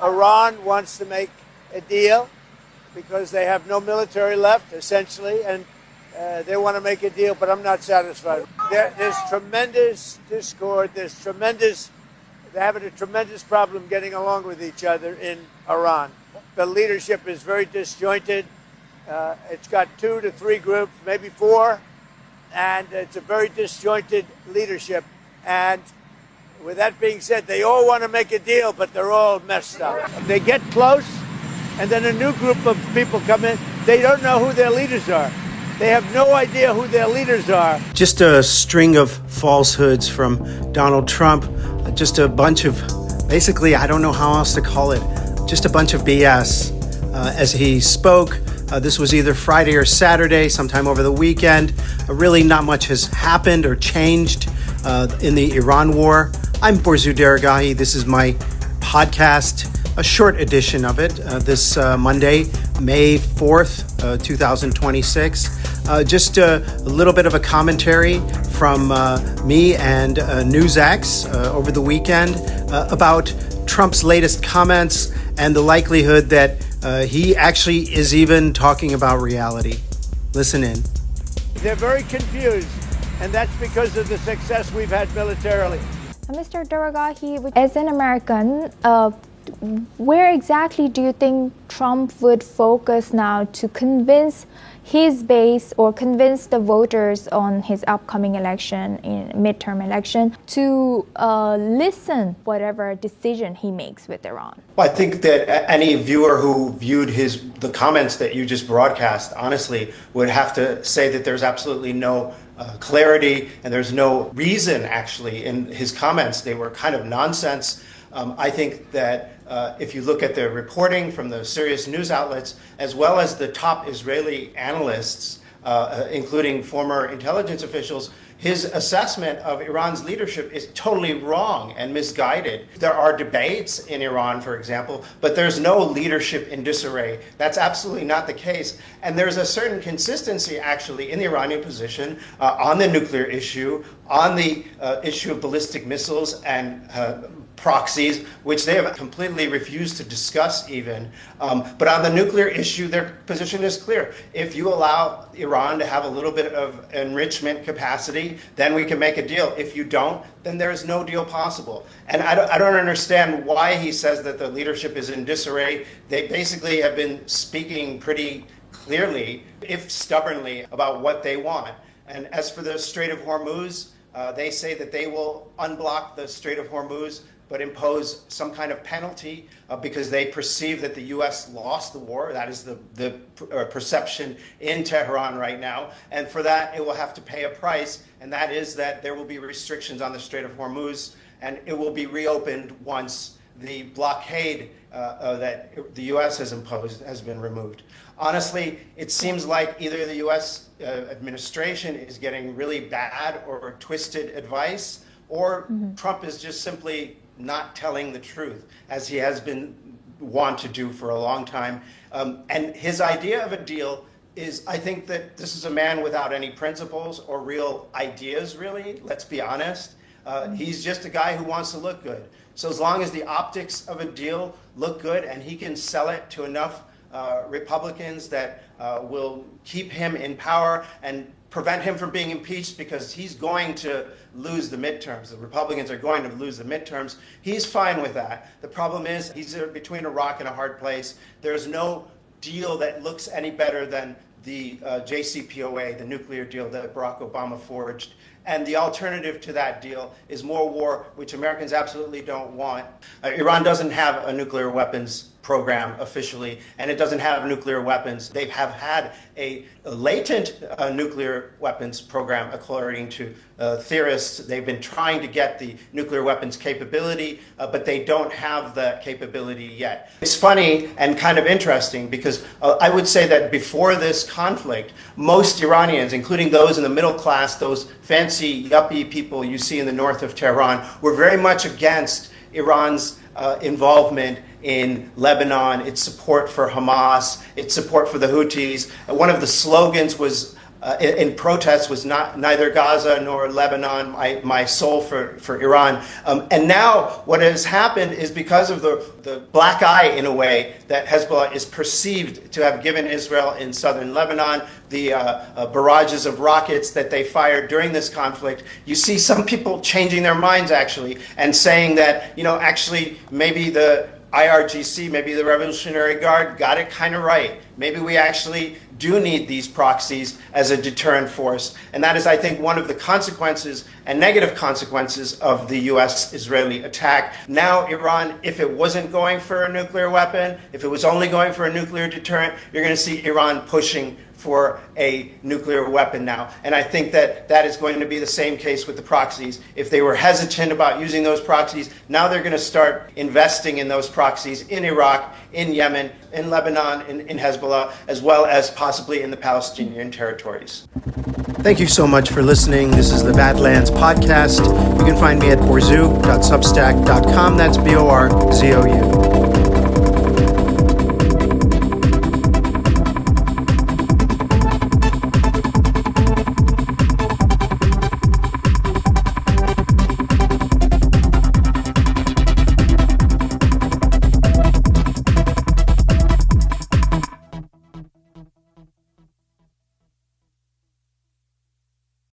Iran wants to make a deal because they have no military left, essentially, and they want to make a deal, but I'm not satisfied. There's tremendous discord. They're having a tremendous problem getting along with each other in Iran. The leadership is very disjointed. It's got 2 to 3 groups, maybe 4, and it's a very disjointed leadership. And with that being said, they all want to make a deal, but they're all messed up. They get close, and then a new group of people come in. They don't know who their leaders are. They have no idea who their leaders are. Just a string of falsehoods from Donald Trump. Just a bunch of, basically, I don't know how else to call it, just a bunch of BS. As he spoke, this was either Friday or Saturday, sometime over the weekend. Really not much has happened or changed in the Iran war. I'm Borzu Deragahi. This is my podcast, a short edition of it, this Monday, May 4th, 2026. Just a little bit of a commentary from me and NewsX over the weekend about Trump's latest comments and the likelihood that he actually is even talking about reality. Listen in. They're very confused, and that's because of the success we've had militarily. Mr. Deragahi, as an American, where exactly do you think Trump would focus now to convince his base or convince the voters on his upcoming election, in midterm election, to listen whatever decision he makes with Iran? Well, I think that any viewer who viewed the comments that you just broadcast, honestly, would have to say that there's absolutely no clarity and there's no reason, actually, in his comments. They were kind of nonsense. I think that if you look at the reporting from the serious news outlets, as well as the top Israeli analysts, including former intelligence officials, his assessment of Iran's leadership is totally wrong and misguided. There are debates in Iran, for example, but there's no leadership in disarray. That's absolutely not the case. And there's a certain consistency, actually, in the Iranian position on the nuclear issue, on the issue of ballistic missiles and proxies, which they have completely refused to discuss even. But on the nuclear issue, their position is clear. If you allow Iran to have a little bit of enrichment capacity, then we can make a deal. If you don't, then there is no deal possible. And I don't understand why he says that the leadership is in disarray. They basically have been speaking pretty clearly, if stubbornly, about what they want. And as for the Strait of Hormuz, they say that they will unblock the Strait of Hormuz, but impose some kind of penalty because they perceive that the U.S. lost the war. That is the perception in Tehran right now. And for that, it will have to pay a price, and that is that there will be restrictions on the Strait of Hormuz, and it will be reopened once the blockade that the U.S. has imposed has been removed. Honestly, it seems like either the U.S. Administration is getting really bad or twisted advice, or Trump is just simply not telling the truth, as he has been wont to do for a long time. And his idea of a deal is, I think that this is a man without any principles or real ideas, really. Let's be honest. He's just a guy who wants to look good. So as long as the optics of a deal look good and he can sell it to enough Republicans that will keep him in power and prevent him from being impeached, because he's going to lose the midterms. The Republicans are going to lose the midterms. He's fine with that. The problem is he's between a rock and a hard place. There's no deal that looks any better than the JCPOA, the nuclear deal that Barack Obama forged. And the alternative to that deal is more war, which Americans absolutely don't want. Iran doesn't have a nuclear weapons program officially, and it doesn't have nuclear weapons. They have had a latent nuclear weapons program, according to theorists. They've been trying to get the nuclear weapons capability, but they don't have the capability yet. It's funny and kind of interesting because I would say that before this conflict, most Iranians, including those in the middle class, those fancy yuppie people you see in the north of Tehran, were very much against Iran's involvement in Lebanon, its support for Hamas, its support for the Houthis. One of the slogans was in protest was neither Gaza nor Lebanon, my soul for Iran. And now what has happened is because of the black eye, in a way, that Hezbollah is perceived to have given Israel in southern Lebanon, the barrages of rockets that they fired during this conflict, you see some people changing their minds, actually, and saying that, actually, maybe the IRGC, maybe the Revolutionary Guard got it kind of right. Maybe we actually do need these proxies as a deterrent force. And that is, I think, one of the consequences and negative consequences of the US-Israeli attack. Now, Iran, if it wasn't going for a nuclear weapon, if it was only going for a nuclear deterrent, you're going to see Iran pushing for a nuclear weapon now. And I think that is going to be the same case with the proxies. If they were hesitant about using those proxies, now they're going to start investing in those proxies in Iraq, in Yemen, in Lebanon, in Hezbollah, as well as possibly in the Palestinian territories. Thank you so much for listening. This is the Badlands Podcast. You can find me at borzu.substack.com. That's BORZOU.